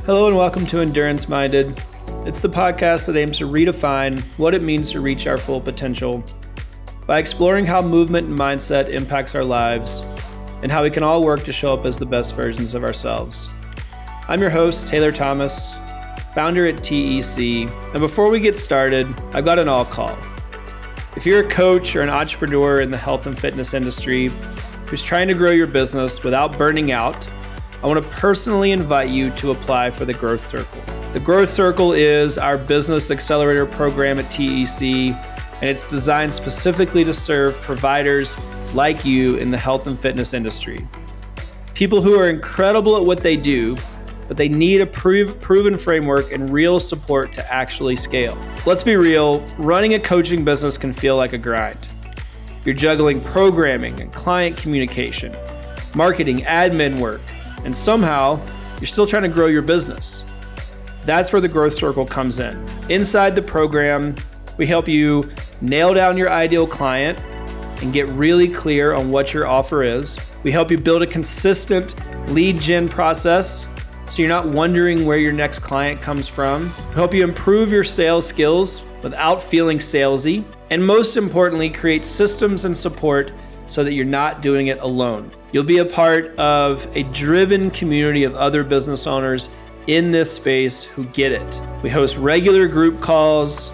Hello and welcome to Endurance Minded. It's the podcast that aims to redefine what it means to reach our full potential by exploring how movement and mindset impacts our lives and how we can all work to show up as the best versions of ourselves. I'm your host, Taylor Thomas, founder at TEC, and before we get started, I've got an all call. If you're a coach or an entrepreneur in the health and fitness industry who's trying to grow your business without burning out, I want to personally invite you to apply for the Growth Circle. The Growth Circle is our business accelerator program at TEC, and it's designed specifically to serve providers like you in the health and fitness industry. People who are incredible at what they do, but they need a proven framework and real support to actually scale. Let's be real, running a coaching business can feel like a grind. You're juggling programming and client communication, marketing, admin work, and somehow you're still trying to grow your business. That's where the Growth Circle comes in. Inside the program, we help you nail down your ideal client and get really clear on what your offer is. We help you build a consistent lead gen process so you're not wondering where your next client comes from. We help you improve your sales skills without feeling salesy. And most importantly, create systems and support so that you're not doing it alone. You'll be a part of a driven community of other business owners in this space who get it. We host regular group calls,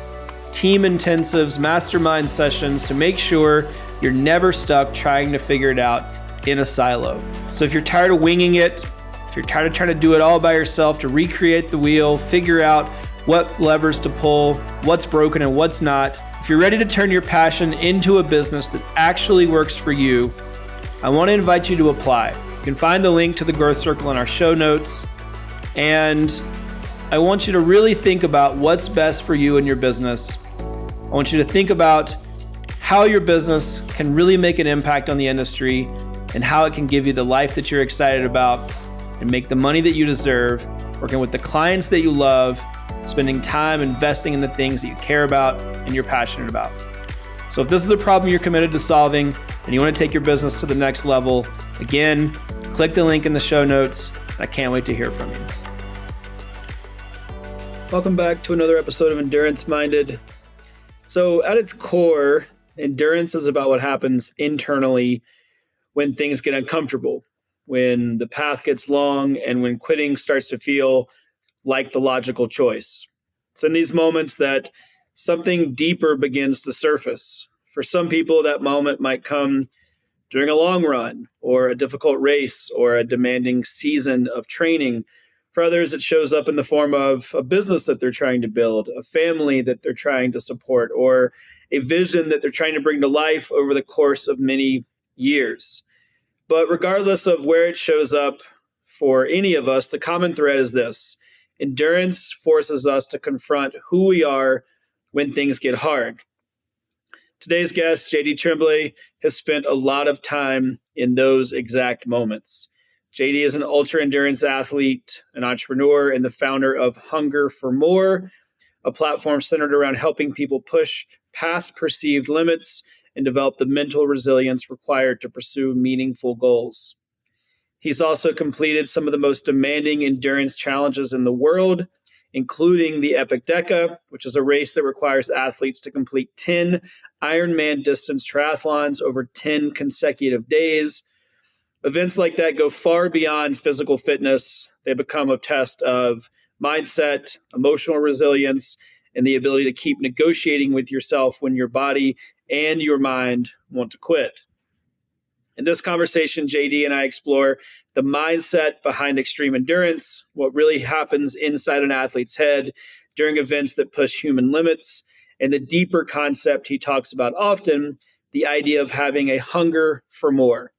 team intensives, mastermind sessions to make sure you're never stuck trying to figure it out in a silo. So if you're tired of winging it, if you're tired of trying to do it all by yourself, to recreate the wheel, figure out what levers to pull, what's broken and what's not, if you're ready to turn your passion into a business that actually works for you, I want to invite you to apply. You can find the link to the Growth Circle in our show notes. And I want you to really think about what's best for you and your business. I want you to think about how your business can really make an impact on the industry and how it can give you the life that you're excited about and make the money that you deserve, working with the clients that you love, spending time investing in the things that you care about and you're passionate about. So if this is a problem you're committed to solving and you want to take your business to the next level, again, click the link in the show notes. I can't wait to hear from you. Welcome back to another episode of Endurance Minded. So at its core, endurance is about what happens internally when things get uncomfortable, when the path gets long, and when quitting starts to feel like the logical choice. It's in these moments that something deeper begins to surface. For some people, that moment might come during a long run or a difficult race or a demanding season of training. For others, it shows up in the form of a business that they're trying to build, a family that they're trying to support, or a vision that they're trying to bring to life over the course of many years. But regardless of where it shows up for any of us, the common thread is this: endurance forces us to confront who we are when things get hard. Today's guest, JD Tremblay, has spent a lot of time in those exact moments. JD is an ultra-endurance athlete, an entrepreneur, and the founder of Hunger for More, a platform centered around helping people push past perceived limits and develop the mental resilience required to pursue meaningful goals. He's also completed some of the most demanding endurance challenges in the world, including the EpicDeca, which is a race that requires athletes to complete 10 Ironman distance triathlons over 10 consecutive days. Events like that go far beyond physical fitness. They become a test of mindset, emotional resilience, and the ability to keep negotiating with yourself when your body and your mind want to quit. In this conversation, JD and I explore the mindset behind extreme endurance, what really happens inside an athlete's head during events that push human limits, and the deeper concept he talks about often, the idea of having a hunger for more.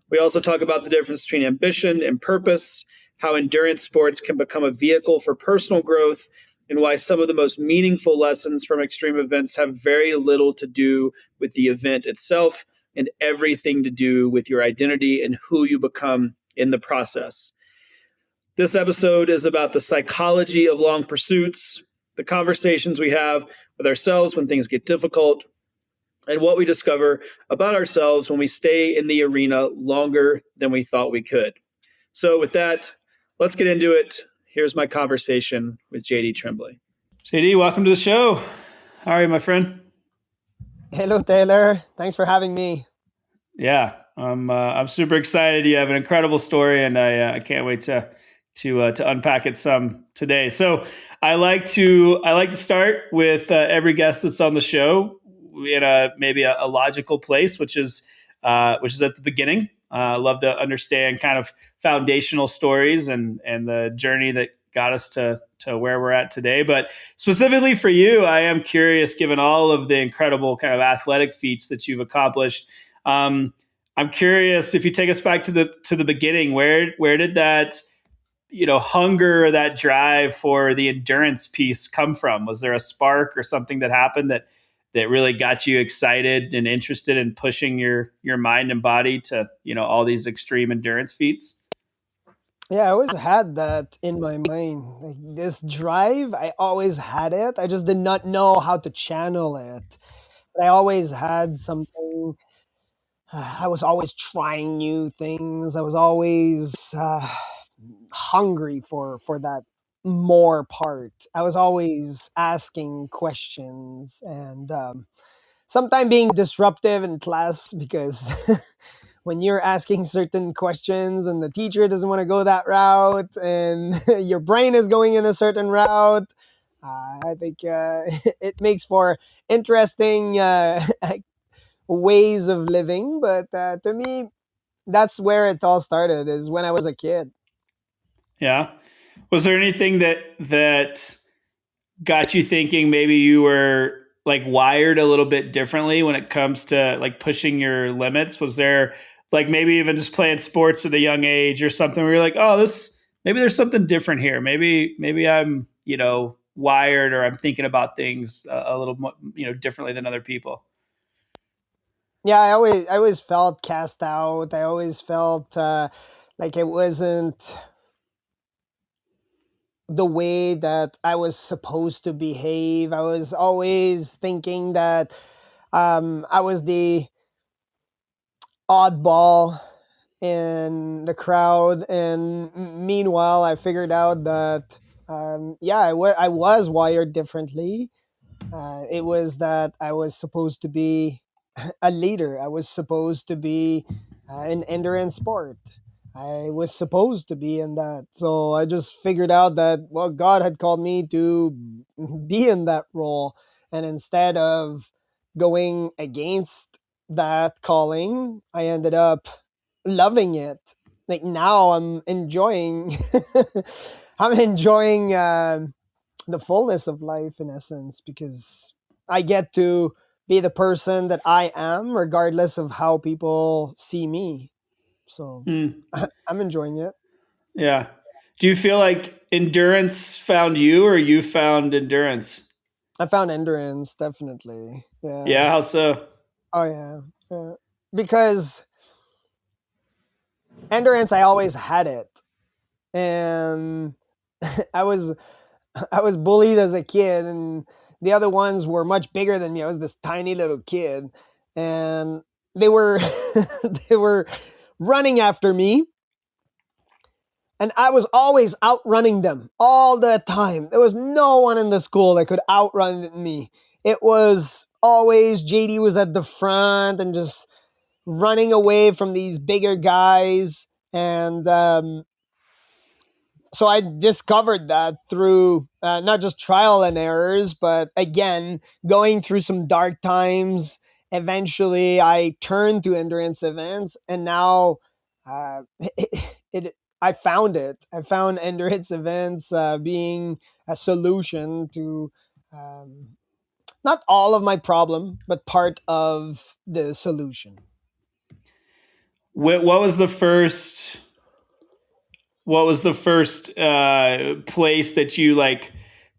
We also talk about the difference between ambition and purpose, how endurance sports can become a vehicle for personal growth, and why some of the most meaningful lessons from extreme events have very little to do with the event itself and everything to do with your identity and who you become in the process. This episode is about the psychology of long pursuits, the conversations we have with ourselves when things get difficult, and what we discover about ourselves when we stay in the arena longer than we thought we could. So with that, let's get into it. here's my conversation with JD Tremblay. JD, welcome to the show. How are you, my friend? Hello, Taylor. Thanks for having me. Yeah, I'm super excited. You have an incredible story, and I can't wait to unpack it some today. So I like to start with every guest that's on the show in maybe a logical place, which is at the beginning. I love to understand kind of foundational stories and the journey that got us to where we're at today. But specifically for you, I am curious, given all of the incredible kind of athletic feats that you've accomplished. Um, I'm curious if you take us back to the beginning. Where did that hunger, that drive for the endurance piece come from? Was there a spark or something that happened that really got you excited and interested in pushing your mind and body to all these extreme endurance feats? Yeah, I always had that in my mind. Like this drive, I always had it. I just did not know how to channel it. But I always had something. I was always trying new things. I was always hungry for that more part. I was always asking questions and sometimes being disruptive in class because when you're asking certain questions and the teacher doesn't want to go that route and your brain is going in a certain route, I think it makes for interesting ways of living. But to me, that's where it all started, is when I was a kid. Yeah. Was there anything that got you thinking maybe you were like wired a little bit differently when it comes to like pushing your limits? Was there like maybe even just playing sports at a young age or something where you're like, oh, this maybe there's something different here. Maybe I'm wired or I'm thinking about things a little more differently than other people. Yeah, I always felt cast out. I always felt like it wasn't the way that I was supposed to behave. I was always thinking that I was the oddball in the crowd. And meanwhile, I figured out that, yeah, I was wired differently. It was that I was supposed to be a leader. I was supposed to be in endurance sport. I was supposed to be in that. So I just figured out that, well, God had called me to be in that role. And instead of going against that calling, I ended up loving it. Like now I'm enjoying, I'm enjoying the fullness of life in essence, because I get to be the person that I am regardless of how people see me. So Mm, I'm enjoying it. yeah. Do you feel like endurance found you or you found endurance? I found endurance, definitely. Yeah, Yeah. how so? Oh yeah. Yeah. Because endurance, I always had it. And I was I was bullied as a kid, and the other ones were much bigger than me. I was this tiny little kid, and they were they were running after me, and I was always outrunning them all the time. There was no one in the school that could outrun me. It was always JD was at the front and just running away from these bigger guys. And so I discovered that through not just trial and errors, but again, going through some dark times. Eventually, I turned to endurance events, and now I found it. I found endurance events being a solution to um, not all of my problem, but part of the solution. What was the first? What was the first place that you like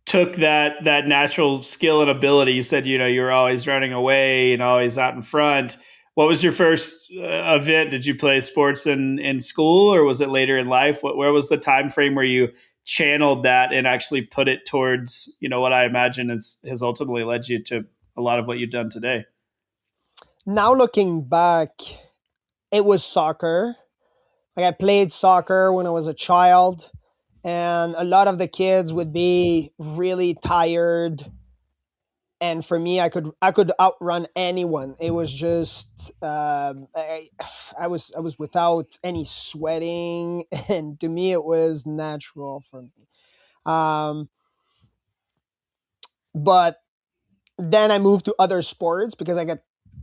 took that natural skill and ability? You said you were always running away and always out in front. What was your first event? Did you play sports in school or was it later in life? Where was the time frame where you channeled that and actually put it towards what I imagine has ultimately led you to a lot of what you've done today? Now looking back, it was soccer. Like I played soccer when I was a child, and a lot of the kids would be really tired, and for me, I could outrun anyone. It was just I was without any sweating, and to me it was natural for me. um but then I moved to other sports because I got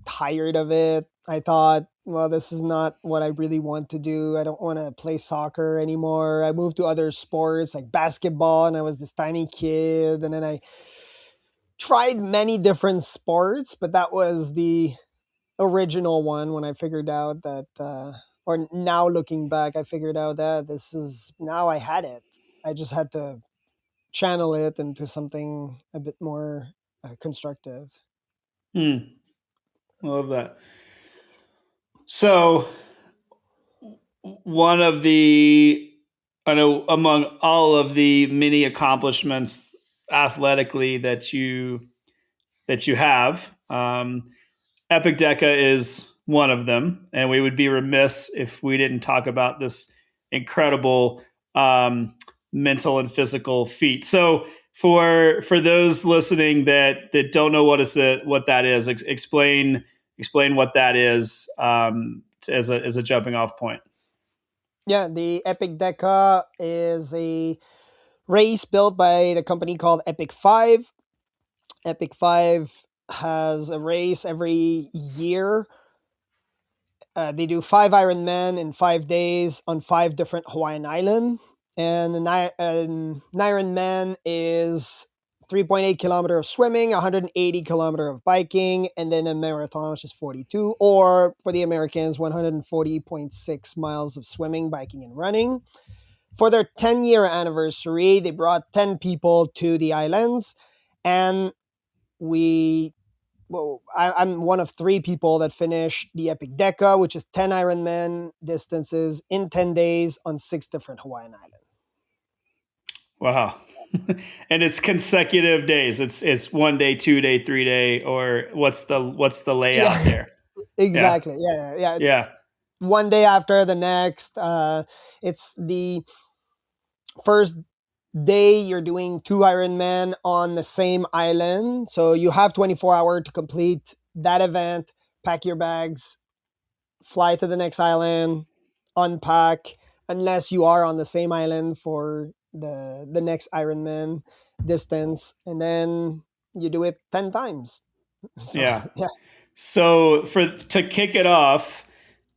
tired of it. I thought, well, this is not what I really want to do. I don't want to play soccer anymore. I moved to other sports like basketball, and I was this tiny kid. And then I tried many different sports, but that was the original one when I figured out that, or now looking back, I figured out that this is now I had it. I just had to channel it into something a bit more constructive. Hmm. Love that. So one of the, I know among all of the many accomplishments athletically that you have, EpicDeca is one of them, and we would be remiss if we didn't talk about this incredible mental and physical feat. So, for those listening that don't know what that is, explain what that is as a jumping off point. Yeah, the Epic Deca is a race built by the company called Epic 5. Epic 5 has a race every year. They do 5 Ironman in 5 days on 5 different Hawaiian islands. And an Ironman is 3.8 kilometer of swimming, 180 kilometer of biking, and then a marathon, which is 42, or for the Americans, 140.6 miles of swimming, biking, and running. For their 10-year anniversary, they brought 10 people to the islands, and we well, I'm one of 3 people that finished the Epic Deca, which is 10 Ironman distances in 10 days on 6 different Hawaiian islands. Wow. And it's consecutive days. It's 1 day, 2 day, 3 day, or what's the layout Yeah, there? Yeah. exactly. Yeah. It's Yeah. one day after the next. It's the first day you're doing 2 Ironman on the same island. So you have 24 hours to complete that event, pack your bags, fly to the next island, unpack, unless you are on the same island for the next Ironman distance, and then you do it 10 times. So Yeah. yeah, So to kick it off,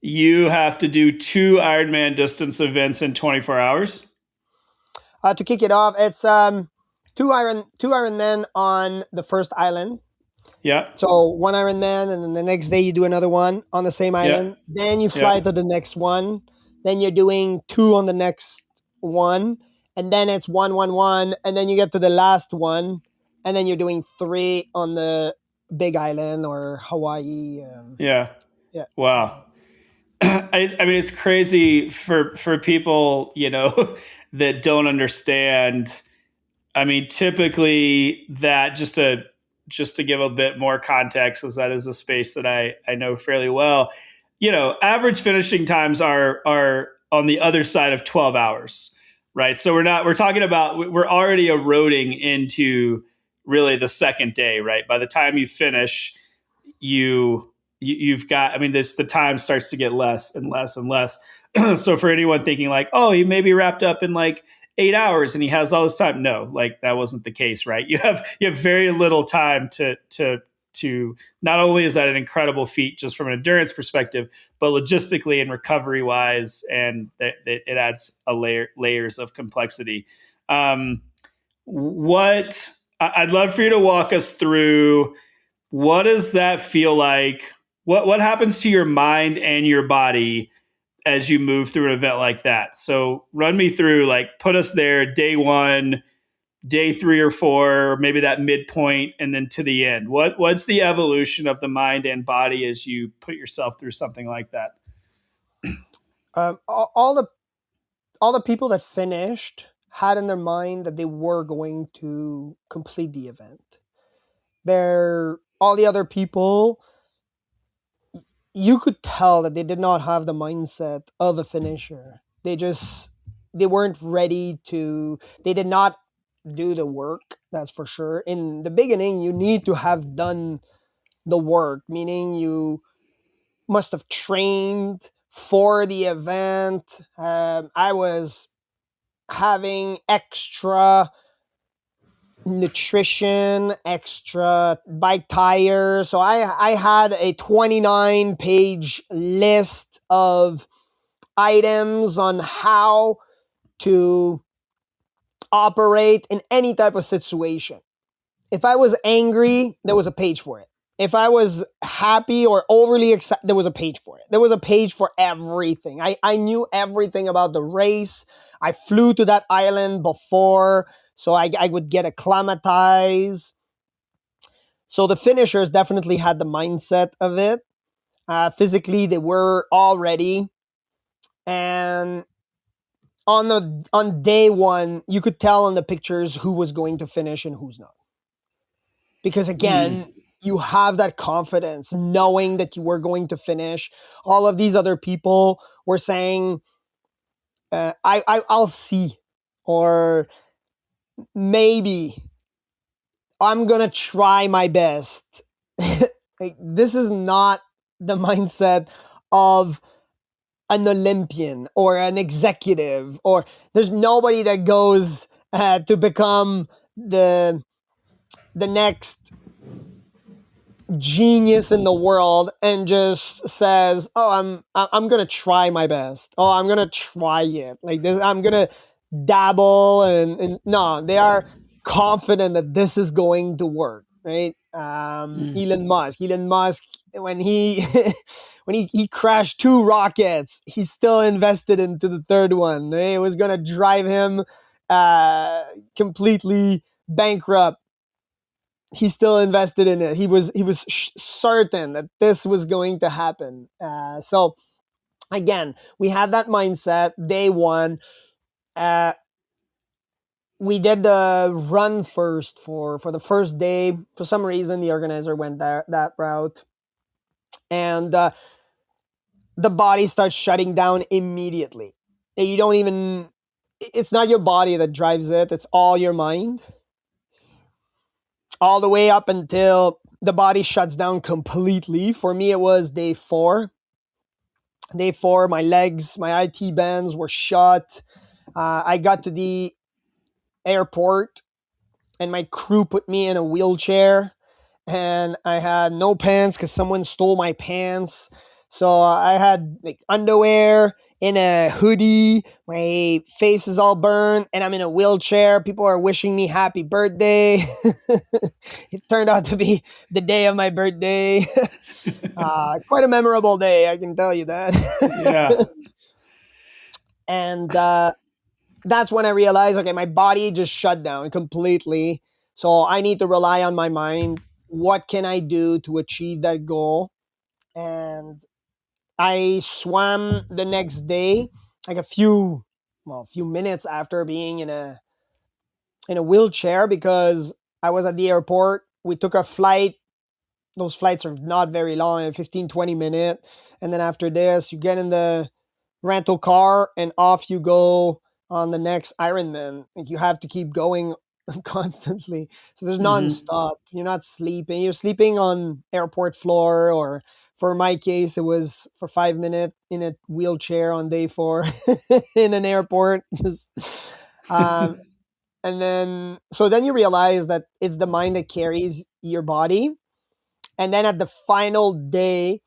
you have to do two Ironman distance events in 24 hours. to kick it off, it's two Ironman on the first island. Yeah. So 1 Ironman, and then the next day you do another one on the same Yeah. island. Then you Yeah. fly to the next one. Then you're doing two on the next one, and then it's 1 1 1, and then you get to the last one, and then you're doing three on the Big Island or Hawaii. Yeah. Yeah. So Wow. I mean, it's crazy for people, that don't understand. I mean, typically that just to give a bit more context, because that is a space that I know fairly well. Average finishing times are on the other side of 12 hours, right? So we're talking about, we're already eroding into really the second day, right? By the time you finish, you've got, I mean, this the time starts to get less and less and less. So for anyone thinking like, oh, he may be wrapped up in like 8 hours and he has all this time, no, like that wasn't the case, right? You have very little time to not only is that an incredible feat just from an endurance perspective, but logistically and recovery wise, and it adds layers of complexity. What I'd love for you to walk us through, what does that feel like? What happens to your mind and your body as you move through an event like that? So run me through, like, put us there, day one, day 3 or 4, maybe that midpoint, and then to the end. What's the evolution of the mind and body as you put yourself through something like that? all the people that finished had in their mind that they were going to complete the event. All the other people, you could tell that they did not have the mindset of a finisher. They just they weren't ready to. They did not do the work. That's for sure. In the beginning, you need to have done the work, meaning you must have trained for the event. I was having extra nutrition, extra bike tires. So I had a 29-page list of items on how to operate in any type of situation. If I was angry, there was a page for it. If I was happy or overly excited, there was a page for it. There was a page for everything. I knew everything about the race. I flew to that island before, so I would get acclimatized. So the finishers definitely had the mindset of it. Physically, they were all ready. And on day one, you could tell in the pictures who was going to finish and who's not. Because again, you have that confidence knowing that you were going to finish. All of these other people were saying, I'll see, or maybe I'm going to try my best. Like, this is not the mindset of an Olympian or an executive, or there's nobody that goes to become the next genius in the world and just says, "Oh, I'm gonna try my best. Oh, I'm gonna try it like this. I'm gonna dabble." And no, they are confident that this is going to work, right? Elon Musk, when he when he crashed two rockets, he still invested into the third one. Right? It was gonna drive him completely bankrupt. He still invested in it. He was certain that this was going to happen. So again, we had that mindset day one. Uh, we did the run first for the first day. For some reason, the organizer went that route, and the body starts shutting down immediately. You don't even. It's not your body that drives it. It's all your mind. All the way up until the body shuts down completely. For me, it was day four. Day four, my legs, my IT bands were shut. I got to the airport and my crew put me in a wheelchair, and I had no pants because someone stole my pants. So I had like underwear in a hoodie. My face is all burned, and I'm in a wheelchair. People are wishing me happy birthday. It turned out to be the day of my birthday. Quite a memorable day, I can tell you that. Yeah. And that's when I realized, okay, my body just shut down completely. So I need to rely on my mind. What can I do to achieve that goal? And I swam the next day, like a few minutes after being in a wheelchair, because I was at the airport. We took a flight. Those flights are not very long, 15, 20 minutes. And then after this, you get in the rental car and off you go on the next Ironman. Like, you have to keep going constantly. So there's nonstop. You're not sleeping. You're sleeping on airport floor, or for my case, it was for 5 minutes in a wheelchair on day four in an airport. Just, um, and then you realize that it's the mind that carries your body. And then at the final day,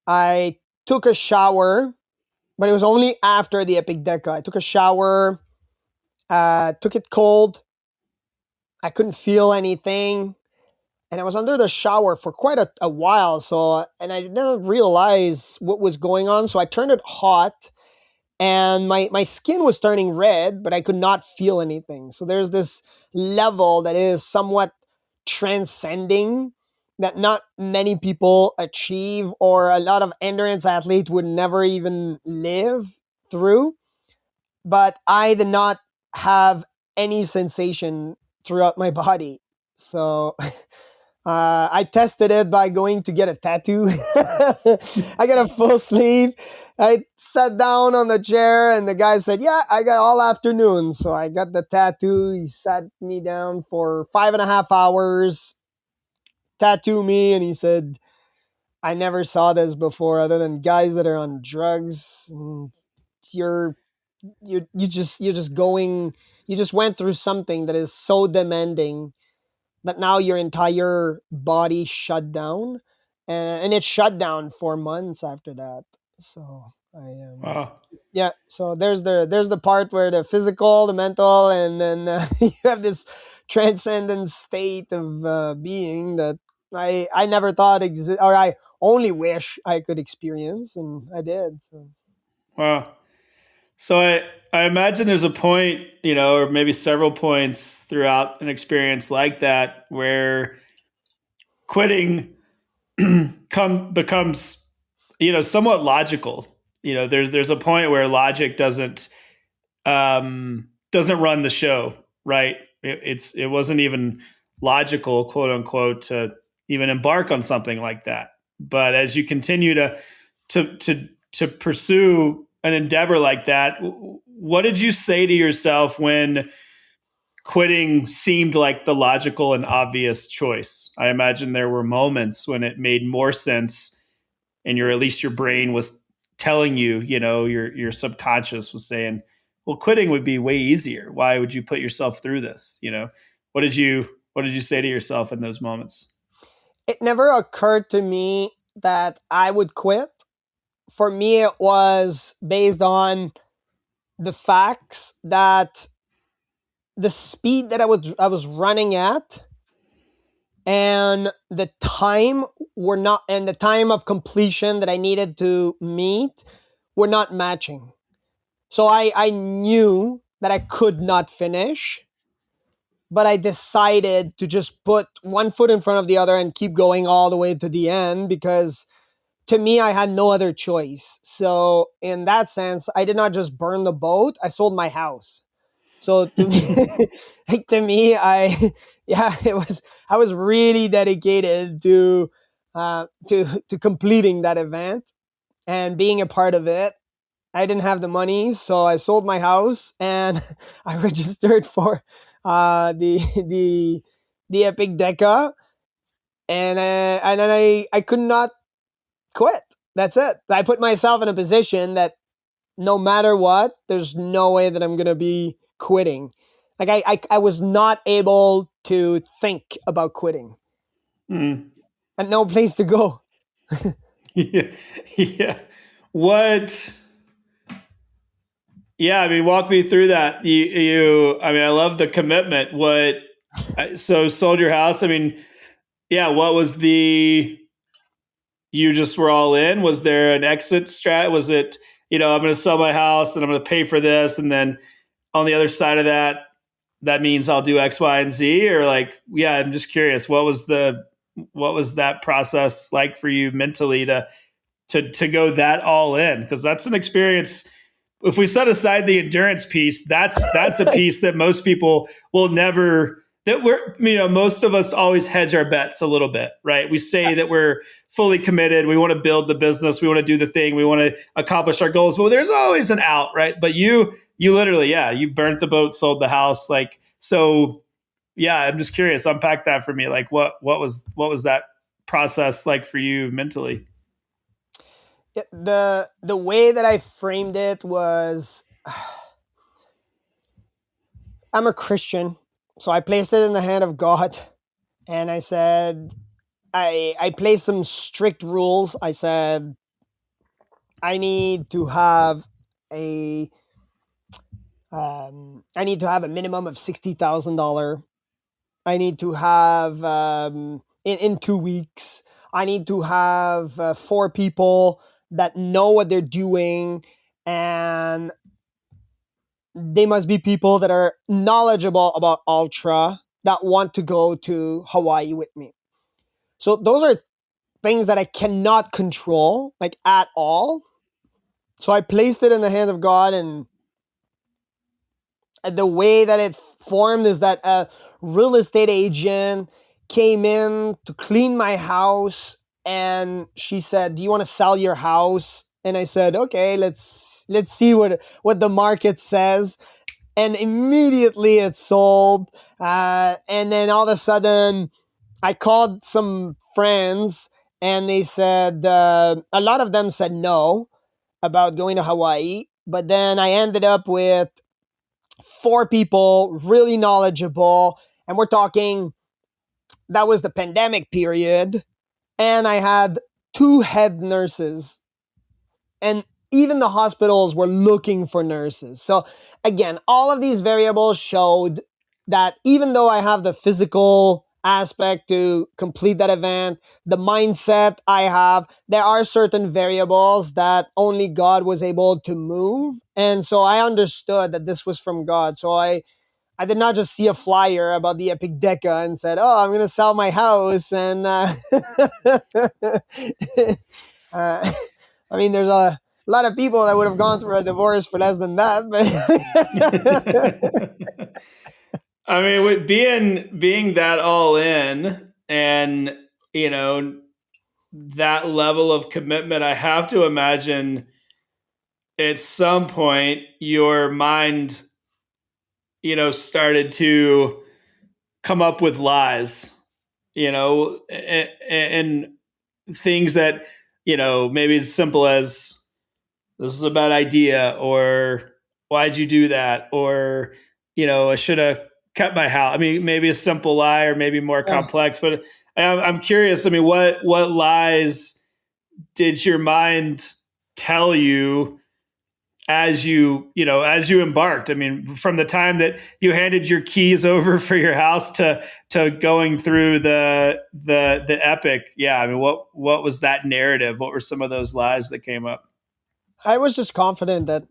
I took a shower, but it was only after the EpicDeca. I took a shower, took it cold. I couldn't feel anything. And I was under the shower for quite a while. So, and I didn't realize what was going on. So I turned it hot, and my skin was turning red, but I could not feel anything. So there's this level that is somewhat transcending that not many people achieve, or a lot of endurance athletes would never even live through. But I did not have any sensation throughout my body. So I tested it by going to get a tattoo. I got a full sleeve. I sat down on the chair and the guy said, "Yeah, I got all afternoon." So I got the tattoo. He sat me down for 5.5 hours, tattoo me, and he said, "I never saw this before other than guys that are on drugs. And you're you just went through something that is so demanding that now your entire body shut down, and it shut down for months after that. So Wow. yeah. So there's the part where the physical, the mental, and then you have this transcendent state of being that I never thought exist, or I only wish I could experience, and I did. So Wow. So I imagine there's a point, or maybe several points throughout an experience like that where quitting becomes, somewhat logical. There's a point where logic doesn't run the show, right? It wasn't even logical, quote unquote, to even embark on something like that. But as you continue to pursue an endeavor like that, what did you say to yourself when quitting seemed like the logical and obvious choice? I imagine there were moments when it made more sense, and at least your brain was telling you, your subconscious was saying, well, quitting would be way easier. Why would you put yourself through this? What did you say to yourself in those moments? it never occurred to me that I would quit. For me, it was based on the facts that the speed that I was running at and the time were not, and the time of completion that I needed to meet were not matching. So I knew that I could not finish, but I decided to just put one foot in front of the other and keep going all the way to the end, because to me I had no other choice. So in that sense, I did not just burn the boat, I sold my house. So to me, like to me, yeah, I was really dedicated to completing that event and being a part of it. I didn't have the money, so I sold my house and I registered for the the EpicDeca, and then I could not quit. That's it. I put myself in a position that no matter what, there's no way that I'm gonna be quitting. Like I was not able to think about quitting, Mm. and no place to go. Yeah. Yeah. What? Yeah, I mean, walk me through that. I mean, I love the commitment. So sold your house. I mean, yeah, what was you just were all in? Was there an exit strat? Was it, I'm going to sell my house and I'm going to pay for this. And then on the other side of that, that means I'll do X, Y, and Z, or like, yeah, I'm just curious. What was that process like for you mentally to go that all in? Because that's an experience. If we set aside the endurance piece, that's a piece that most people will never. That we're, most of us always hedge our bets a little bit, right? We say that we're fully committed. We want to build the business. We want to do the thing. We want to accomplish our goals. But there's always an out, right? But you literally, yeah, you burnt the boat, sold the house, like so. Yeah, I'm just curious. Unpack that for me. Like, what was that process like for you mentally? Yeah, the way that I framed it was, I'm a Christian, so I placed it in the hand of God, and I said I placed some strict rules. I said I need to have a I need to have a minimum of $60,000. I need to have in 2 weeks. I need to have four people that know what they're doing, and they must be people that are knowledgeable about ultra, that want to go to Hawaii with me. So those are things that I cannot control, like at all. So I placed it in the hands of God, and the way that it formed is that a real estate agent came in to clean my house, and she said, "Do you want to sell your house?" And I said, "Okay, let's see what the market says." And immediately it sold. And then all of a sudden, I called some friends, and they said a lot of them said no about going to Hawaii. But then I ended up with four people really knowledgeable, and we're talking that was the pandemic period, and I had two head nurses, and even the hospitals were looking for nurses. So again, all of these variables showed that even though I have the physical aspect to complete that event, the mindset I have, there are certain variables that only God was able to move. And so I understood that this was from God. So I did not just see a flyer about the EpicDeca and said, "Oh, I'm going to sell my house." And I mean, there's a lot of people that would have gone through a divorce for less than that. But I mean, with being that all in, and you know that level of commitment, I have to imagine at some point your mind, started to come up with lies, and things that, maybe as simple as this is a bad idea, or why'd you do that, or I should have kept my house. I mean, maybe a simple lie, or maybe more yeah. complex. But I'm curious. I mean, what lies did your mind tell you as you embarked? I mean, from the time that you handed your keys over for your house to going through the epic. Yeah, I mean, what was that narrative? What were some of those lies that came up? I was just confident that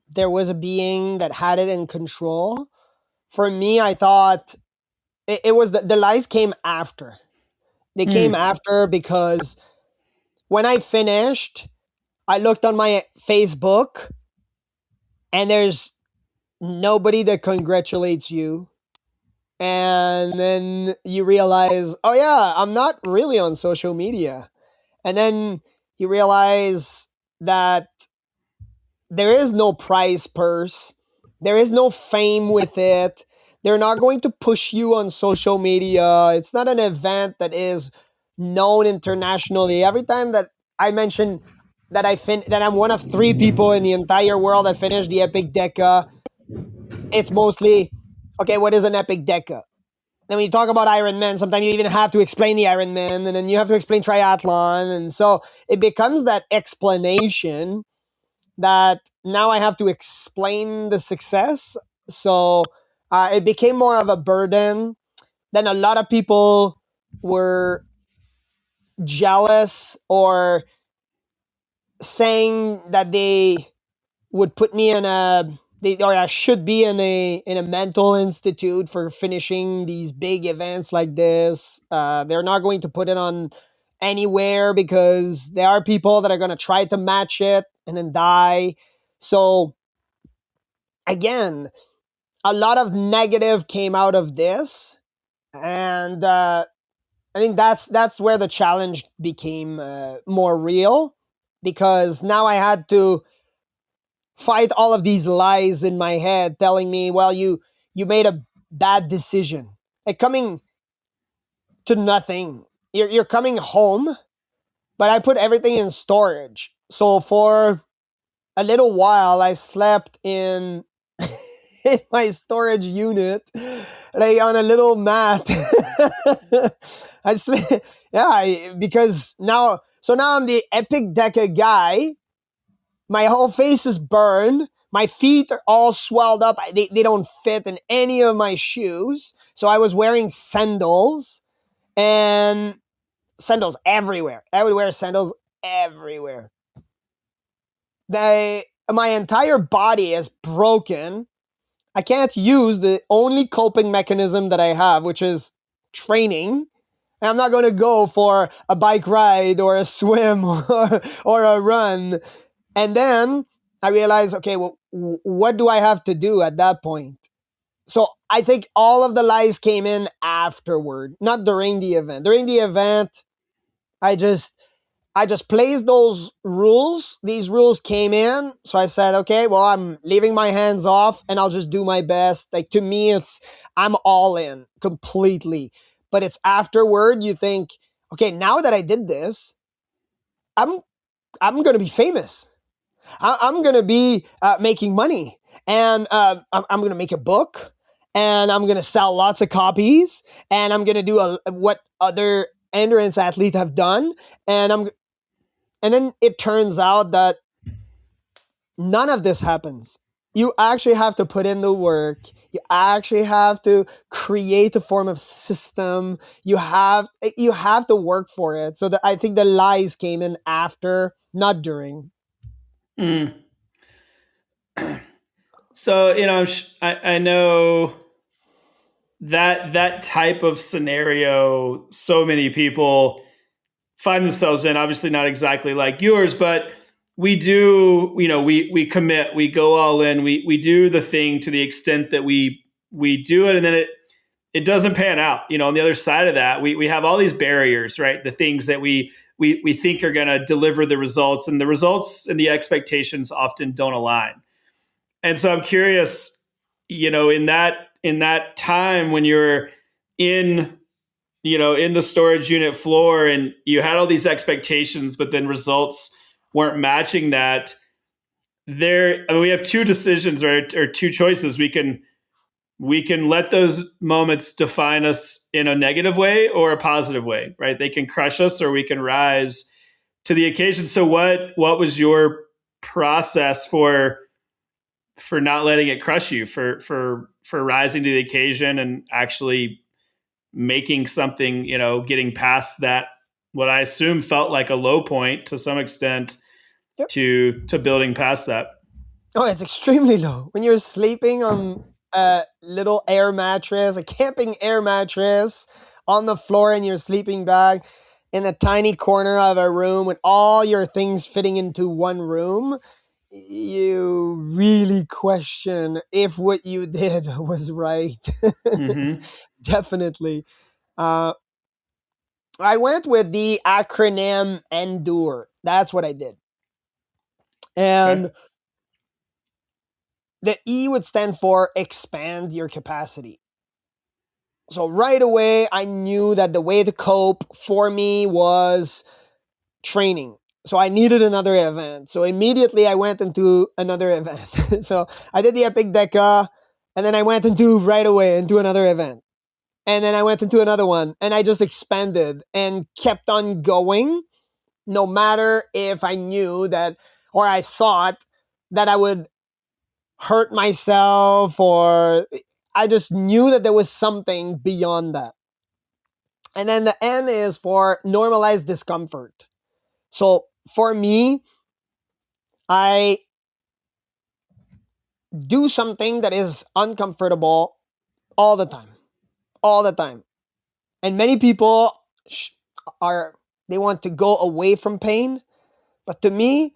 there was a being that had it in control. For me, I thought it was the lies came after. They came Hmm. after because when I finished, I looked on my Facebook, and there's nobody that congratulates you. And then you realize, oh yeah, I'm not really on social media. And then you realize that there is no prize purse, there is no fame with it. They're not going to push you on social media. It's not an event that is known internationally. Every time that I mention that that I'm one of three people in the entire world that finished the Epic Deca, it's mostly okay. What is an Epic Deca? Then when you talk about Ironman, sometimes you even have to explain the Ironman, and then you have to explain triathlon, and so it becomes that explanation that now I have to explain the success. So it became more of a burden. Then a lot of people were jealous or saying that they would put me in or I should be in a mental institute for finishing these big events like this. They're not going to put it on anywhere because there are people that are going to try to match it and then die. So again, a lot of negative came out of this, and I think that's where the challenge became more real, because now I had to fight all of these lies in my head telling me, well, you made a bad decision. Like coming to nothing. You're coming home, but I put everything in storage. So for a little while I slept in in my storage unit, like on a little mat. I slept, yeah, because now I'm the Epic Deca guy. My whole face is burned. My feet are all swelled up. They don't fit in any of my shoes. So I was wearing sandals, and sandals everywhere. I would wear sandals everywhere. My entire body is broken. I can't use the only coping mechanism that I have, which is training. I'm not going to go for a bike ride or a swim or a run. And then I realized, okay, well, what do I have to do at that point? So I think all of the lies came in afterward, not during the event. During the event, I just I just placed those rules. These rules came in. So I said, okay, well, I'm leaving my hands off and I'll just do my best. Like to me, I'm all in completely. But it's afterward you think, okay, now that I did this, I'm I'm gonna be famous. I'm gonna be making money, and I'm gonna make a book, and I'm gonna sell lots of copies, and I'm gonna do what other endurance athletes have done, and and then it turns out that none of this happens. You actually have to put in the work. You actually have to create a form of system. You have to work for it. So I think the lies came in after, not during. Mm. So I know that type of scenario. So many people find themselves in. Obviously, not exactly like yours, but we do. We commit. We go all in. We do the thing to the extent that we do it, and then it doesn't pan out. On the other side of that, we have all these barriers, right? The things that we think are going to deliver the results, and the results and the expectations often don't align. And so I'm curious, in that time when you're in in the storage unit floor and you had all these expectations, but then results weren't matching that. We have two decisions, right, or two choices. We can let those moments define us in a negative way or a positive way, right? They can crush us or we can rise to the occasion. So what was your process for not letting it crush you, for rising to the occasion and actually making something, getting past that, what I assume felt like a low point to some extent, Yep. to building past that? Oh, it's extremely low. When you're sleeping on a little air mattress, a camping air mattress on the floor in your sleeping bag in a tiny corner of a room with all your things fitting into one room, you really question if what you did was right. Mm-hmm. Definitely. Uh, I went with the acronym ENDURE. That's what I did. Okay. And the E would stand for expand your capacity. So right away, I knew that the way to cope for me was training. So I needed another event. So immediately I went into another event. So I did the EpicDeca, and then I went into right away into another event. And then I went into another one, and I just expanded and kept on going, no matter if I knew that, or I thought that I would hurt myself, or I just knew that there was something beyond that. And then the N is for normalized discomfort. So for me, I do something that is uncomfortable all the time, all the time. And many people are, they want to go away from pain. But to me,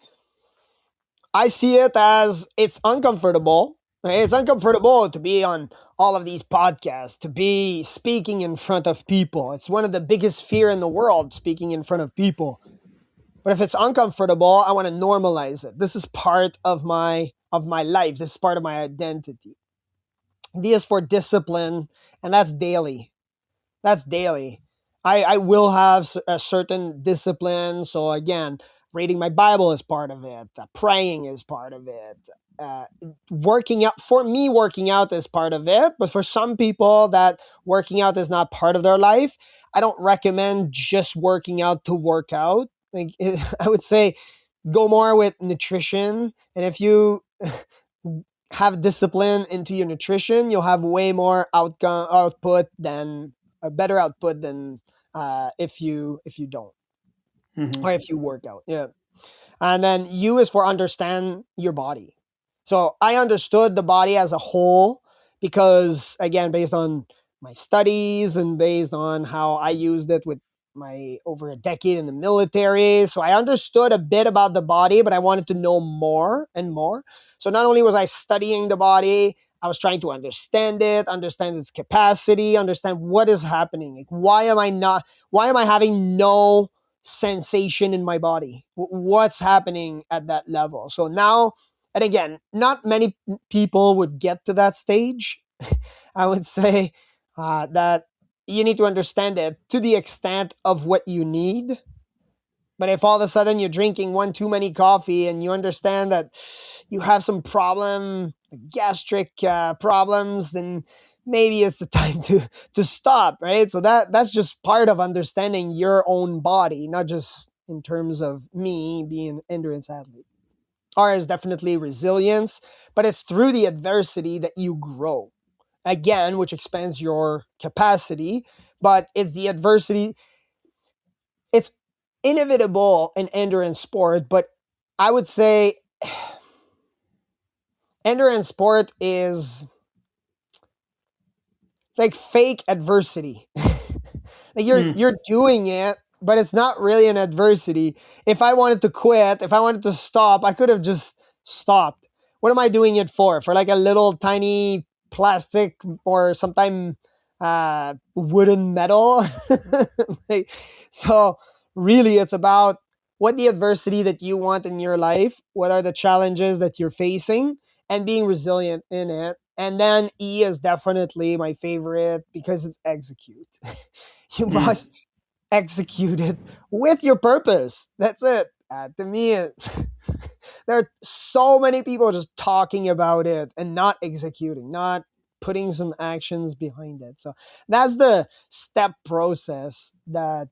I see it as it's uncomfortable. Right? It's uncomfortable to be on all of these podcasts, to be speaking in front of people. It's one of the biggest fear in the world, speaking in front of people. But if it's uncomfortable, I want to normalize it. This is part of my life. This is part of my identity. D is for discipline, and that's daily. That's daily. I will have a certain discipline. So again, reading my Bible is part of it. Praying is part of it. Uh, Working out, for me, working out is part of it. But for some people that working out is not part of their life, I don't recommend just working out to work out. Like I would say, go more with nutrition. And if you have discipline into your nutrition, you'll have way more output than a better output than if you don't, Mm-hmm. or if you work out. Yeah. And then U is for understand your body. So I understood the body as a whole because, again, based on my studies and based on how I used it with my over a decade in the military. So I understood a bit about the body, but I wanted to know more and more. So not only was I studying the body, I was trying to understand it, understand its capacity, understand what is happening. Like, why am I having no sensation in my body? What's happening at that level? So now, and again, not many people would get to that stage. I would say that you need to understand it to the extent of what you need. But if all of a sudden you're drinking one too many coffee and you understand that you have some problem, gastric problems, then maybe it's the time to stop, right? So that's just part of understanding your own body, not just in terms of me being an endurance athlete. R is definitely resilience, but it's through the adversity that you grow. Again, which expands your capacity, but it's the adversity. It's inevitable in endurance sport, but I would say endurance sport is like fake adversity. Like you're doing it, but it's not really an adversity. If I wanted to quit, if I wanted to stop, I could have just stopped. What am I doing it for? For like a little tiny plastic or sometime wooden metal? Like, so really it's about what the adversity that you want in your life, what are the challenges that you're facing, and being resilient in it. And then E is definitely my favorite because it's execute. You must execute it with your purpose. That's it. To me, there are so many people just talking about it and not executing, not putting some actions behind it. So that's the step process that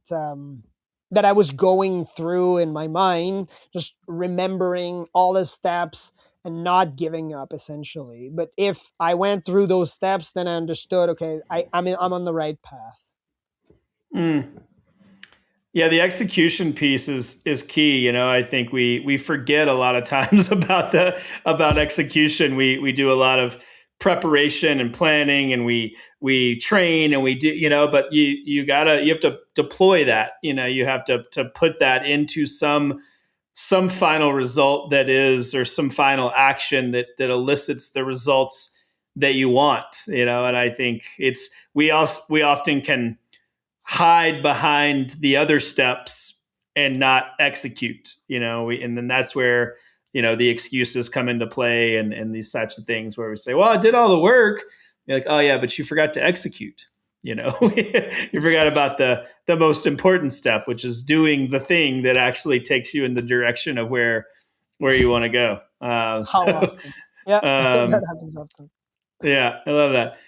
I was going through in my mind, just remembering all the steps and not giving up essentially. But if I went through those steps, then I understood, okay, I'm on the right path. Yeah, the execution piece is key. I think we forget a lot of times about execution. We do a lot of preparation and planning, and we train and we do, but you have to deploy that. You have to put that into some final result that is, or some final action that elicits the results that you want. And I think we often can hide behind the other steps and not execute, and then that's where, the excuses come into play, and these types of things where we say, well, I did all the work. You're like, oh yeah, but you forgot to execute. You forgot about the most important step, which is doing the thing that actually takes you in the direction of where you want to go. How often? Yeah, that happens often. Yeah, I love that.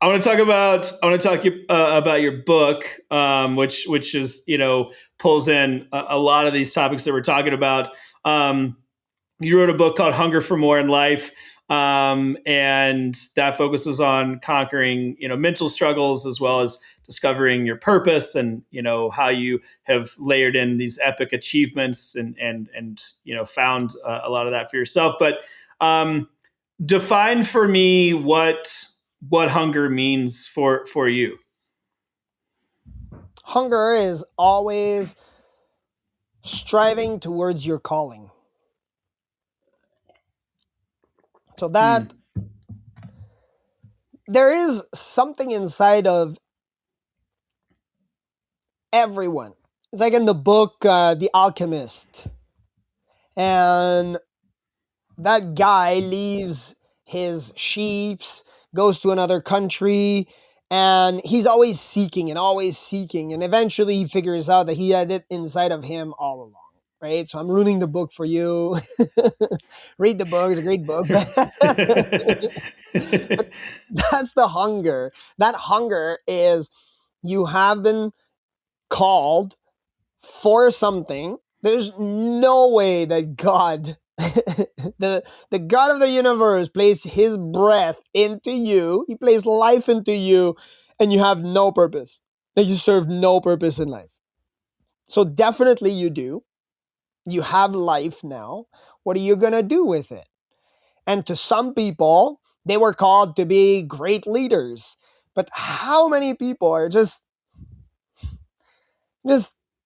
I want to talk about your book, which is, pulls in a lot of these topics that we're talking about. You wrote a book called Hunger for More in Life, and that focuses on conquering, mental struggles as well as discovering your purpose, and how you have layered in these epic achievements and found a lot of that for yourself. But define for me what hunger means for you. Hunger is always striving towards your calling. So that there is something inside of everyone. It's like in the book, The Alchemist. And that guy leaves his sheeps, goes to another country, and he's always seeking. And eventually he figures out that he had it inside of him all along. Right? So I'm ruining the book for you. Read the book, it's a great book. But that's the hunger. That hunger is you have been called for something. There's no way that God, the God of the universe, placed his breath into you. He placed life into you, and you have no purpose. And you serve no purpose in life. So definitely you do. You have life now. What are you going to do with it? And to some people, they were called to be great leaders. But how many people are just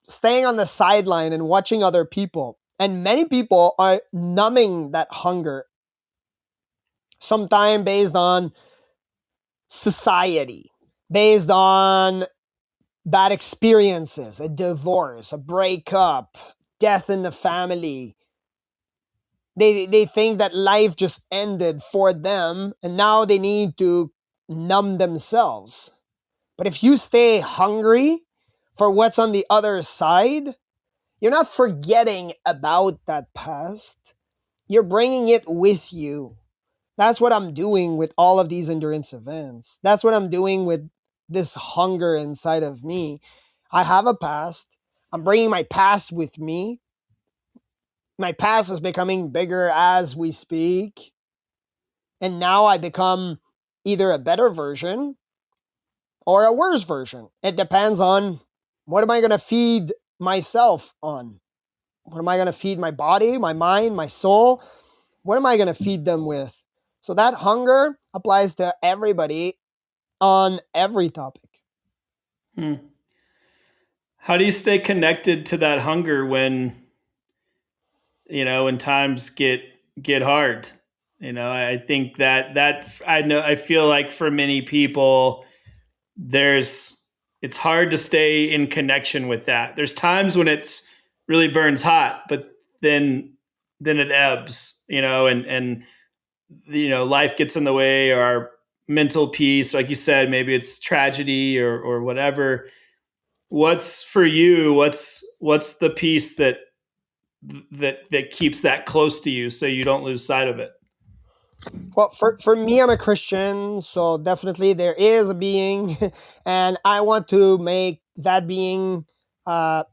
staying on the sideline and watching other people? And many people are numbing that hunger, sometime based on society, based on bad experiences, a divorce, a breakup, death in the family. They think that life just ended for them and now they need to numb themselves. But if you stay hungry for what's on the other side, you're not forgetting about that past. You're bringing it with you. That's what I'm doing with all of these endurance events. That's what I'm doing with this hunger inside of me. I have a past. I'm bringing my past with me. My past is becoming bigger as we speak. And now I become either a better version or a worse version. It depends on what am I going to feed myself on? What am I going to feed my body, my mind, my soul? What am I going to feed them with? So that hunger applies to everybody on every topic. Hmm. How do you stay connected to that hunger when, when times get hard? I think that I feel like for many people there's it's hard to stay in connection with that. There's times when it's really burns hot, but then it ebbs, and life gets in the way, or our mental peace, like you said, maybe it's tragedy or whatever. What's for you? What's the piece that keeps that close to you so you don't lose sight of it? Well, for me, I'm a Christian, so definitely there is a being, and I want to make that being uh,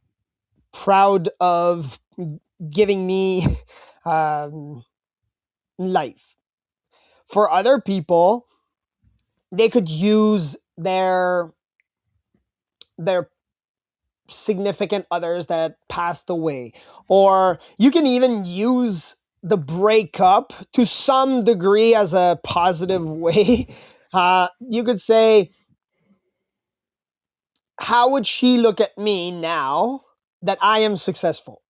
proud of giving me um, life. For other people, they could use their significant others that passed away, or you can even use the breakup to some degree as a positive way. You could say, how would she look at me now that I am successful?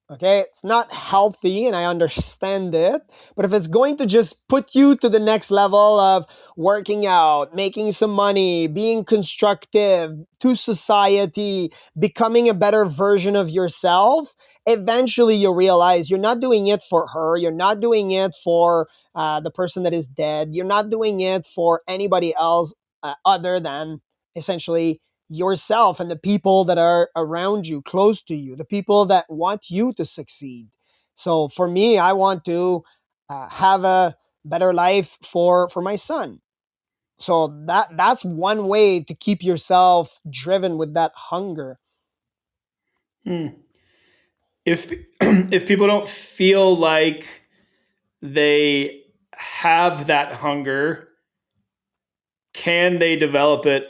Okay, it's not healthy and I understand it, but if it's going to just put you to the next level of working out, making some money, being constructive to society, becoming a better version of yourself, eventually you'll realize you're not doing it for her, you're not doing it for the person that is dead, you're not doing it for anybody else other than essentially yourself and the people that are around you, close to you, the people that want you to succeed. So for me, I want to have a better life for my son. So that's one way to keep yourself driven with that hunger. Hmm. If if people don't feel like they have that hunger, can they develop it?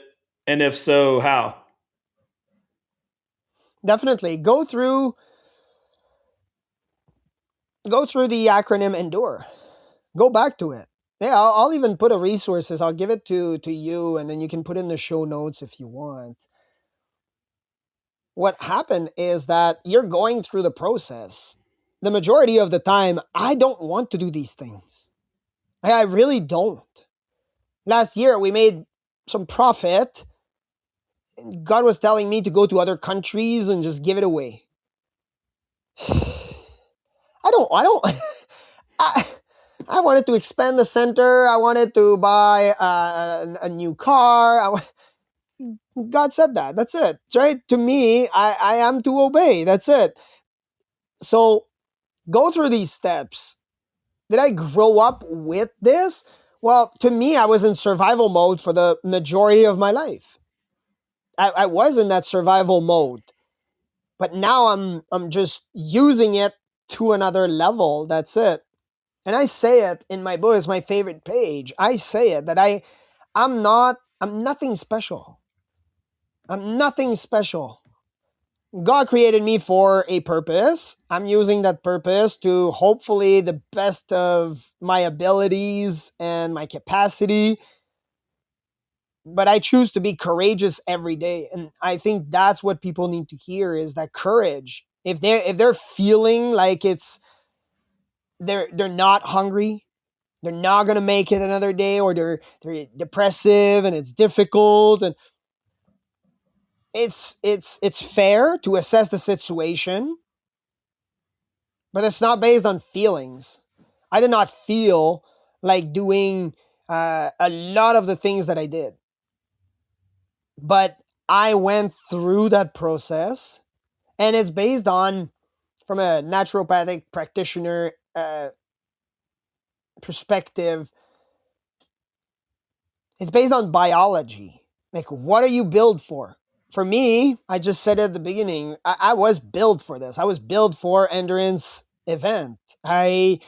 And if so, how? Definitely go through the acronym endure. Go back to it. Yeah, I'll even put a resources. I'll give it to you, and then you can put in the show notes if you want. What happened is that you're going through the process. The majority of the time, I don't want to do these things. I really don't. Last year, we made some profit. God was telling me to go to other countries and just give it away. I don't, I, I wanted to expand the center. I wanted to buy a new car. God said that. That's it. Right? To me, I am to obey. That's it. So go through these steps. Did I grow up with this? Well, to me, I was in survival mode for the majority of my life. I was in that survival mode, but now I'm just using it to another level. That's it. And I say it in my book. It's my favorite page. I say it that I'm nothing special. I'm nothing special. God created me for a purpose. I'm using that purpose to hopefully the best of my abilities and my capacity. But I choose to be courageous every day. And I think that's what people need to hear is that courage. If they're feeling like they're not hungry, they're not going to make it another day, or they're depressive and it's difficult. And it's fair to assess the situation, but it's not based on feelings. I did not feel like doing a lot of the things that I did, but I went through that process, and it's based on, from a naturopathic practitioner perspective, it's based on biology. Like, what are you built for? For me, I just said at the beginning, I was built for this. I was built for endurance event. I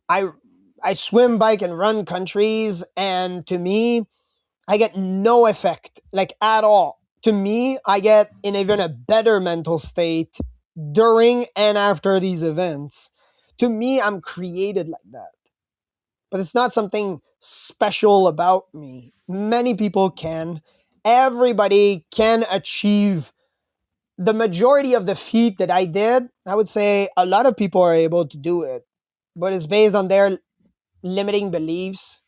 I swim, bike, and run countries, and to me, I get no effect, like, at all. To me, I get in even a better mental state during and after these events. To me, I'm created like that. But it's not something special about me. Many people can. Everybody can achieve the majority of the feat that I did. I would say a lot of people are able to do it, but it's based on their limiting beliefs,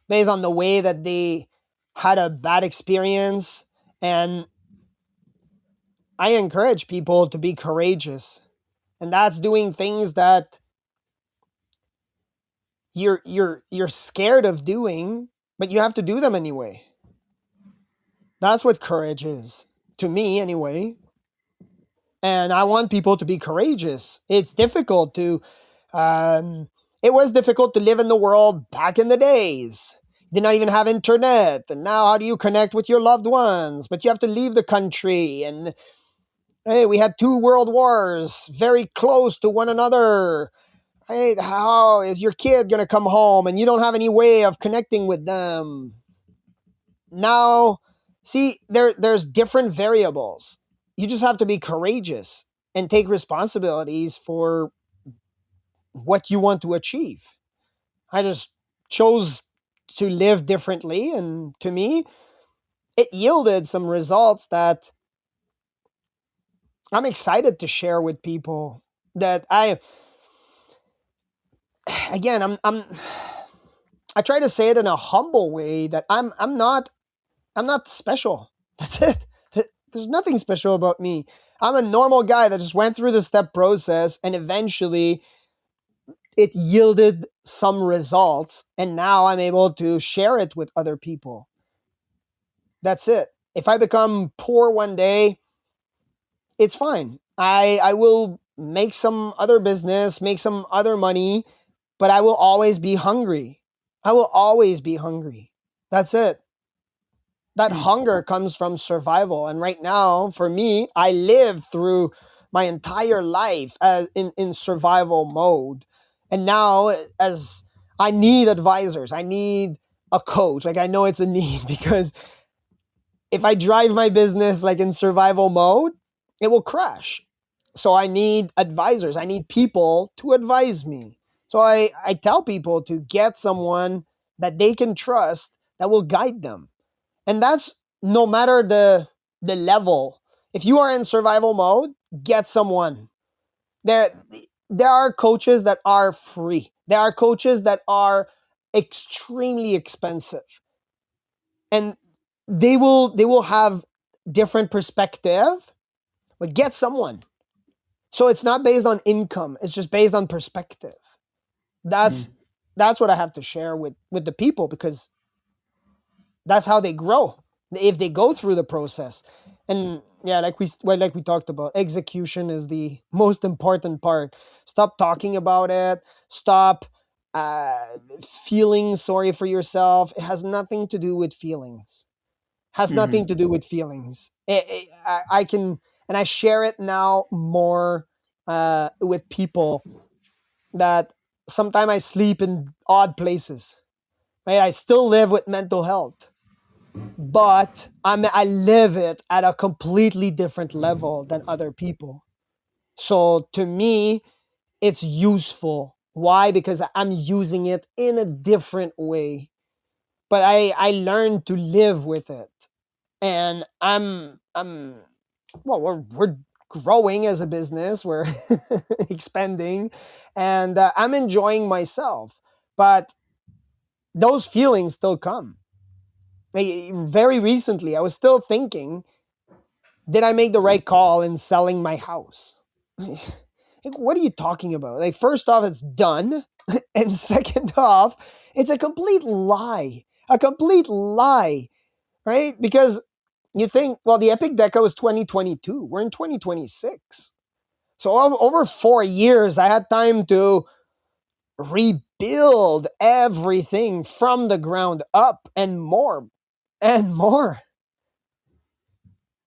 based on the way that they had a bad experience. And I encourage people to be courageous. And that's doing things that you're scared of doing, but you have to do them anyway. That's what courage is, to me anyway. And I want people to be courageous. It's difficult to it was difficult to live in the world back in the days. Did not even have internet. And now how do you connect with your loved ones? But you have to leave the country. And hey, we had two world wars very close to one another. Hey, how is your kid going to come home and you don't have any way of connecting with them? Now, see, there's different variables. You just have to be courageous and take responsibilities for what you want to achieve. I just chose to live differently, and to me, it yielded some results that I'm excited to share with people. That again, I try to say it in a humble way, that I'm not special. That's it. There's nothing special about me. I'm a normal guy that just went through the step process, and eventually it yielded some results, and now I'm able to share it with other people. That's it. If I become poor one day, it's fine. I will make some other business, make some other money, but I will always be hungry. I will always be hungry. That's it. That hunger comes from survival. And right now, for me, I live through my entire life in survival mode. And now, as I need advisors, I need a coach. Like, I know it's a need because if I drive my business like in survival mode, it will crash. So I need advisors. I need people to advise me. So I tell people to get someone that they can trust that will guide them. And that's no matter the level. If you are in survival mode, get someone. There there are coaches that are free. There are coaches that are extremely expensive. And they will have different perspective, but get someone. So it's not based on income, it's just based on perspective. That's Mm. that's what I have to share with the people, because that's how they grow if they go through the process. And yeah, like we talked about, execution is the most important part. Stop talking about it. Stop uh, feeling sorry for yourself. It has nothing to do with feelings. Has nothing Mhm. to do with feelings. I can, and I share it now more with people, that sometimes I sleep in odd places. Right, I still live with mental health, but I live it at a completely different level than other people. So to me, it's useful. Why? Because I'm using it in a different way. But I learned to live with it, and I'm well, we're growing as a business, we're expanding, and I'm enjoying myself. But those feelings still come. Very recently, I was still thinking, did I make the right call in selling my house? Like, what are you talking about? Like, first off, it's done. And second off, it's a complete lie. A complete lie, right? Because you think, well, the EpicDeca was 2022. We're in 2026. So over 4 years, I had time to rebuild everything from the ground up and more and more.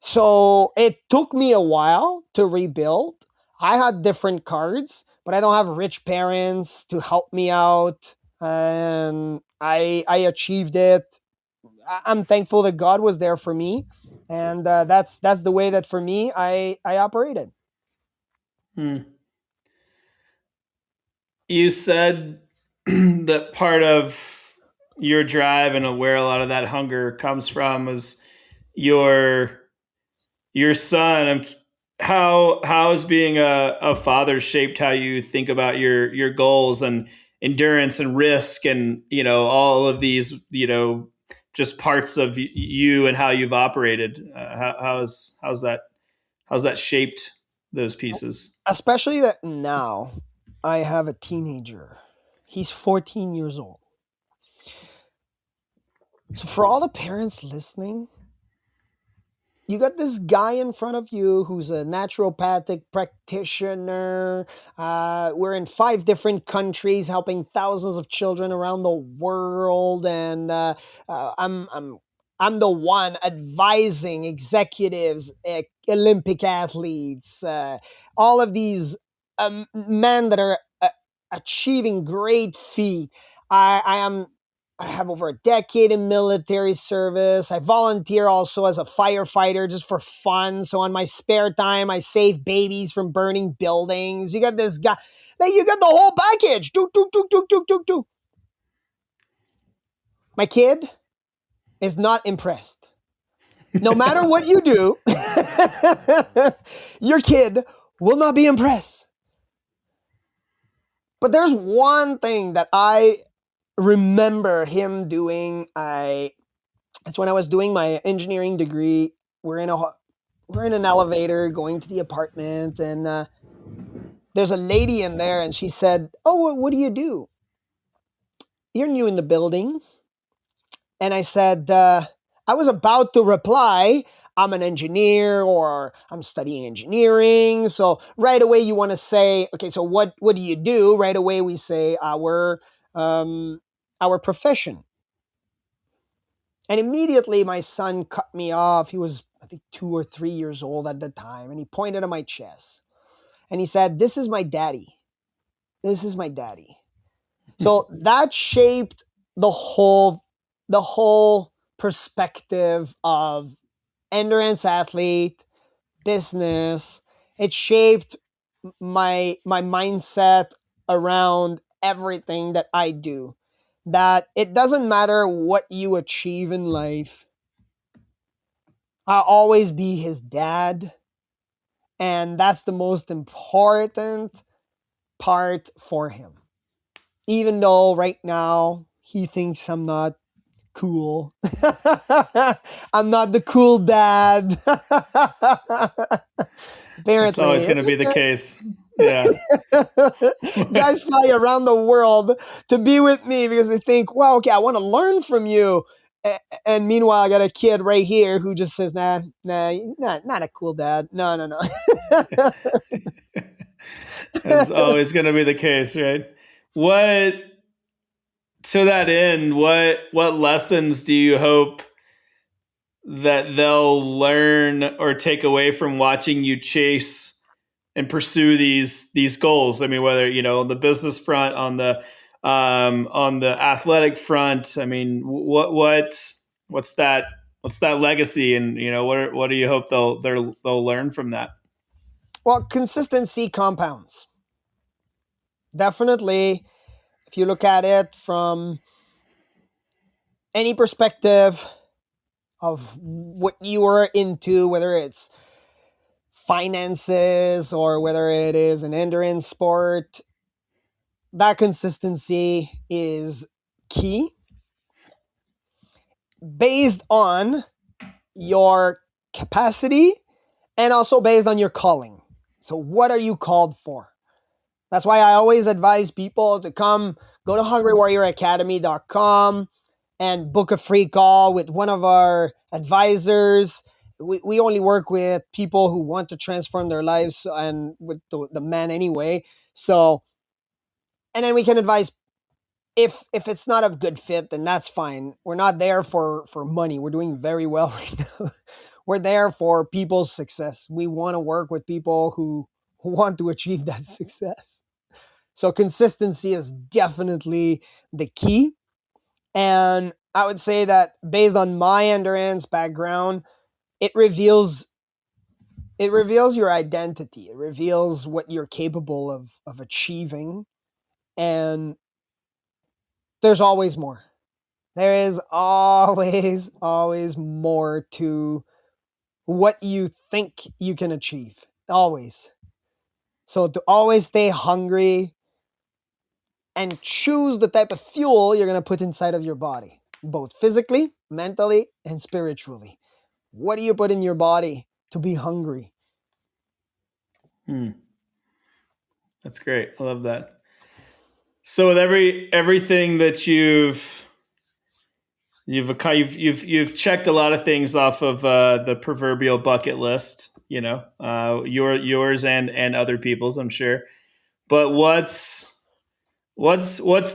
So it took me a while to rebuild. I had different cards, but I don't have rich parents to help me out. And I achieved it. I'm thankful that God was there for me, and that's the way that for me I operated. Hmm. You said that part of your drive and where a lot of that hunger comes from is your your son. How has being a father shaped how you think about your goals and endurance and risk and all of these just parts of you and how you've operated. How's that shaped those pieces? Especially that now I have a teenager. He's 14 years old. So for all the parents listening, you got this guy in front of you who's a naturopathic practitioner. We're in 5 different countries, helping thousands of children around the world, and I'm the one advising executives, Olympic athletes, all of these men that are achieving great feat. I am I have over a decade in military service. I volunteer also as a firefighter just for fun. So on my spare time, I save babies from burning buildings. You got this guy. Like, you got the whole package. Do, do, do, do, do, do, do. My kid is not impressed. No matter what you do, your kid will not be impressed. But there's one thing that I remember him doing. It's when I was doing my engineering degree. We're in a we're in an elevator going to the apartment, and there's a lady in there, and she said, "Oh, what do you do? You're new in the building." And I said, I was about to reply, "I'm an engineer," or "I'm studying engineering." So right away, you want to say, "Okay, so what do you do?" Right away, we say our profession. And immediately my son cut me off. He was, I think, 2 or 3 years old at the time. And he pointed at my chest and he said, "This is my daddy. This is my daddy." So that shaped the whole perspective of endurance athlete, business. It shaped my mindset around everything that I do. That it doesn't matter what you achieve in life, I'll always be his dad. And that's the most important part for him. Even though right now he thinks I'm not cool. I'm not the cool dad. That's Apparently, always going to it's be the okay. case. Yeah. Guys fly around the world to be with me because they think, well, okay, I want to learn from you. And meanwhile, I got a kid right here who just says, nah, not a cool dad. No, no, no. That's always going to be the case, right? What To that end, what lessons do you hope that they'll learn or take away from watching you chase and pursue these goals? I mean, whether on the business front, on the athletic front. I mean, what's that what's that legacy, and what do you hope they'll learn from that? Well, consistency compounds. Definitely, if you look at it from any perspective of what you are into, whether it's finances or whether it is an endurance sport, that consistency is key. based on your capacity and also based on your calling. So, what are you called for? That's why I always advise people to go to hungrywarrioracademy.com and book a free call with one of our advisors. We only work with people who want to transform their lives and with the men anyway. So, and then we can advise if it's not a good fit, then that's fine. We're not there for money. We're doing very well right now. We're there for people's success. We want to work with people who want to achieve that success. So consistency is definitely the key. And I would say that based on my endurance background, it reveals your identity. It reveals what you're capable of achieving. And there's always more. There is always more to what you think you can achieve. Always. So to always stay hungry and choose the type of fuel you're going to put inside of your body, both physically, mentally, and spiritually. What do you put in your body to be hungry? That's great. I love that. So with everything that you've checked a lot of things off of the proverbial bucket list, yours and other people's, I'm sure. But what's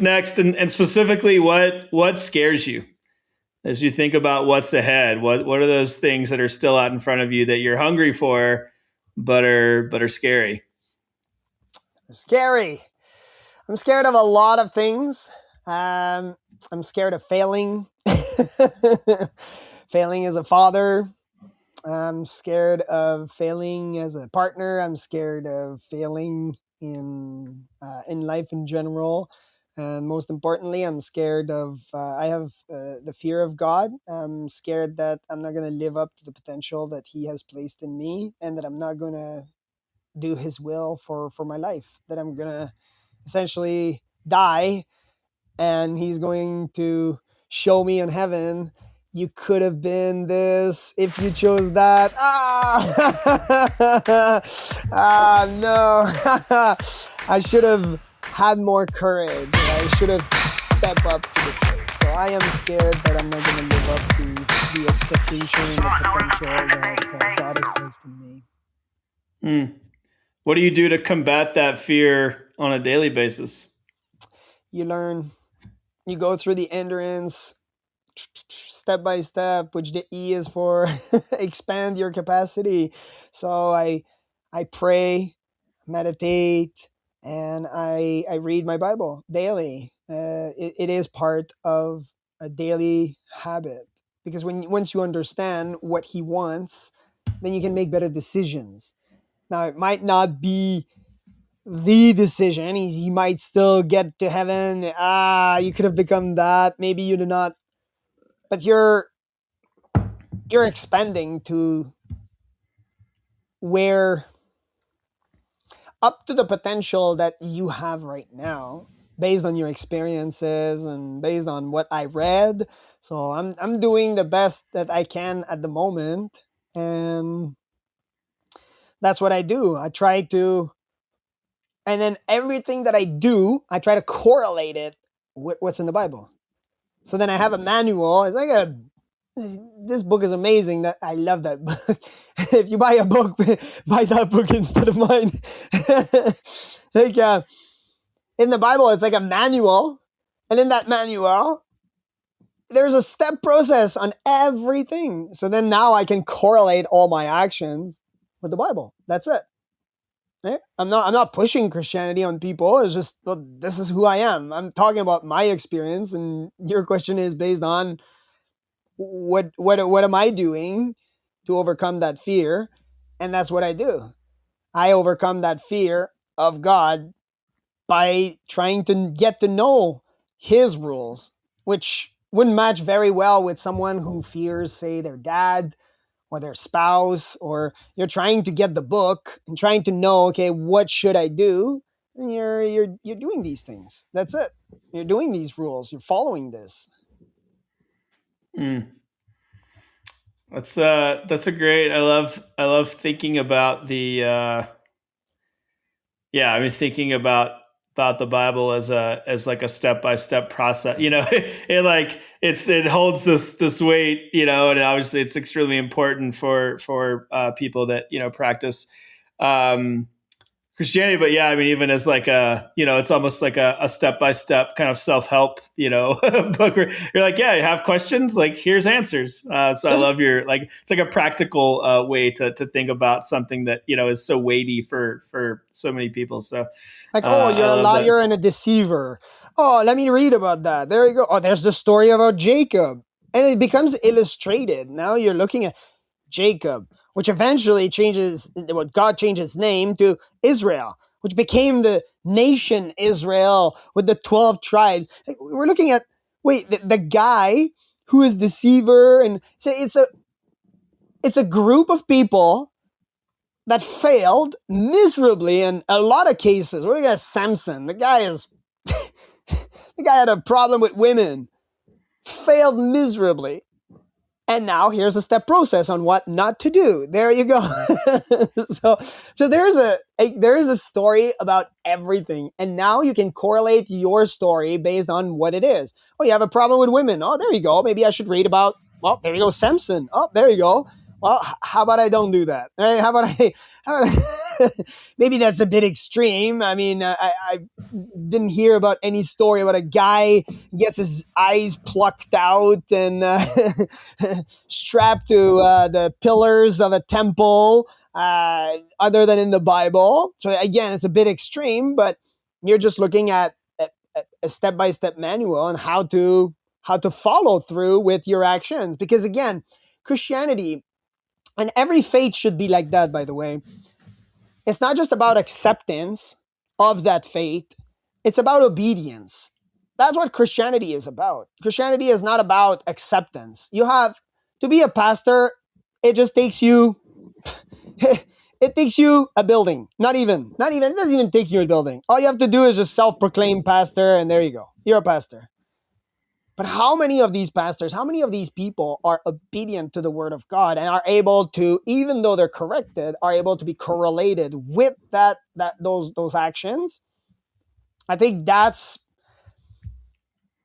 next, and specifically what scares you as you think about what's ahead? What are those things that are still out in front of you that you're hungry for, but are scary? Scary. I'm scared of a lot of things. I'm scared of failing. Failing as a father. I'm scared of failing as a partner. I'm scared of failing in life in general. And most importantly, I'm scared of. I have the fear of God. I'm scared that I'm not going to live up to the potential that He has placed in me, and that I'm not going to do His will for my life. That I'm going to essentially die, and He's going to show me in heaven, you could have been this if you chose that. No. I should have had more courage. I should have stepped up to the plate. So I am scared that I'm not going to live up to the expectation and the potential that God has placed in me. What do you do to combat that fear on a daily basis? You learn. You go through the endurance step by step, which the E is for expand your capacity. So I pray, meditate, and I read my Bible daily. It is part of a daily habit, because once you understand what He wants, then you can make better decisions. Now it might not be the decision. He might still get to heaven. You could have become that. Maybe you did not, but you're expanding to where up to the potential that you have right now, based on your experiences and based on what I read. So I'm doing the best that I can at the moment, and that's what I do. I try to, and then everything that I do, I try to correlate it with what's in the Bible. So then I have a manual. It's like this book is amazing. That I love that book. If you buy a book, buy that book instead of mine. Like in the Bible, it's like a manual, and in that manual, there's a step process on everything. So then now I can correlate all my actions with the Bible. That's it. Right? I'm not pushing Christianity on people. It's just, well, this is who I am. I'm talking about my experience, and your question is based on what am I doing to overcome that fear? And that's what I do. I overcome that fear of God by trying to get to know His rules, which wouldn't match very well with someone who fears, say, their dad or their spouse, or you're trying to get the book and trying to know, okay, what should I do? And you're doing these things. That's it. You're doing these rules. You're following this. That's a great. I love thinking about the yeah, I mean thinking about the Bible as like a step by step process. It like it holds this weight. And obviously it's extremely important for people that practice um, Christianity. But yeah, I mean, even as like it's almost like a step by step kind of self help, book where you're like, yeah, you have questions, like here's answers. So I love your like it's like a practical way to think about something that is so weighty for so many people. So Like, oh, I you're a love that. liar and a deceiver. Oh, let me read about that. There you go. Oh, there's the story about Jacob. And it becomes illustrated. Now you're looking at Jacob, which eventually changes, what God changed his name to Israel, which became the nation Israel with the 12 tribes. We're looking at, wait, the guy who is deceiver, and so it's a group of people that failed miserably in a lot of cases. We're looking at Samson. The guy had a problem with women, failed miserably. And now here's a step process on what not to do. There you go. so there's a story about everything. And now you can correlate your story based on what it is. Oh, you have a problem with women. Oh, there you go. Maybe I should read about, well, there you go, Samson. Oh, there you go. Well, how about I don't do that? Right? How about I maybe that's a bit extreme. I mean, I didn't hear about any story about a guy gets his eyes plucked out and strapped to the pillars of a temple, other than in the Bible. So again, it's a bit extreme, but you're just looking at a step-by-step manual on how to follow through with your actions. Because again, Christianity, and every faith should be like that, by the way, it's not just about acceptance of that faith, it's about obedience. That's what Christianity is about. Christianity is not about acceptance. You have to be a pastor, it just takes you it takes you a building. It doesn't even take you a building. All you have to do is just self-proclaim pastor, and there you go. You're a pastor. But how many of these pastors, how many of these people are obedient to the word of God and are able to, even though they're corrected, are able to be correlated with those actions? I think that's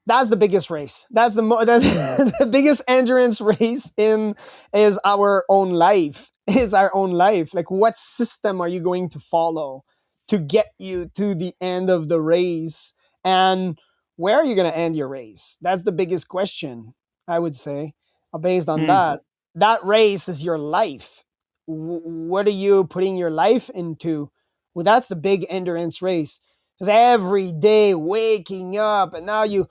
the biggest race. That's the biggest endurance race is our own life. Is our own life. Like, what system are you going to follow to get you to the end of the race? And where are you going to end your race? That's the biggest question, I would say. Based on Hmm. that race is your life. What are you putting your life into? Well, that's the big endurance race. Because every day waking up, and now you,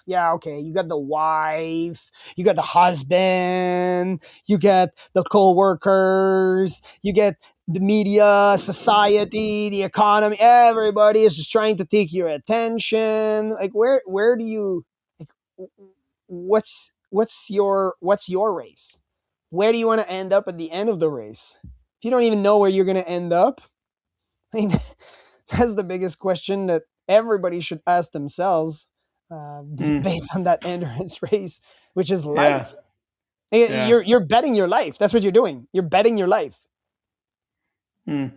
yeah, okay, you got the wife, you got the husband, you get the co-workers, you get the media, society, the economy. Everybody is just trying to take your attention. Like, where do you, like, what's your race? Where do you want to end up at the end of the race? If you don't even know where you're going to end up, I mean, that's the biggest question that everybody should ask themselves, Hmm. based on that endurance race, which is Yeah. life. Yeah. You're betting your life. That's what you're doing. You're betting your life. Hmm.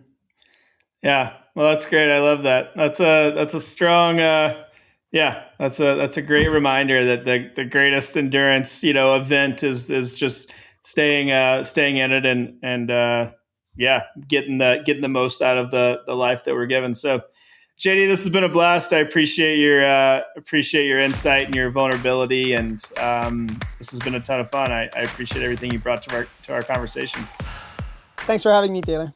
Yeah. Well, that's great. I love that. That's a strong yeah, that's a great reminder that the greatest endurance, event is just staying in it and yeah, getting the most out of the life that we're given. So JD, this has been a blast. I appreciate your insight and your vulnerability, and this has been a ton of fun. I appreciate everything you brought to our conversation. Thanks for having me, Taylor.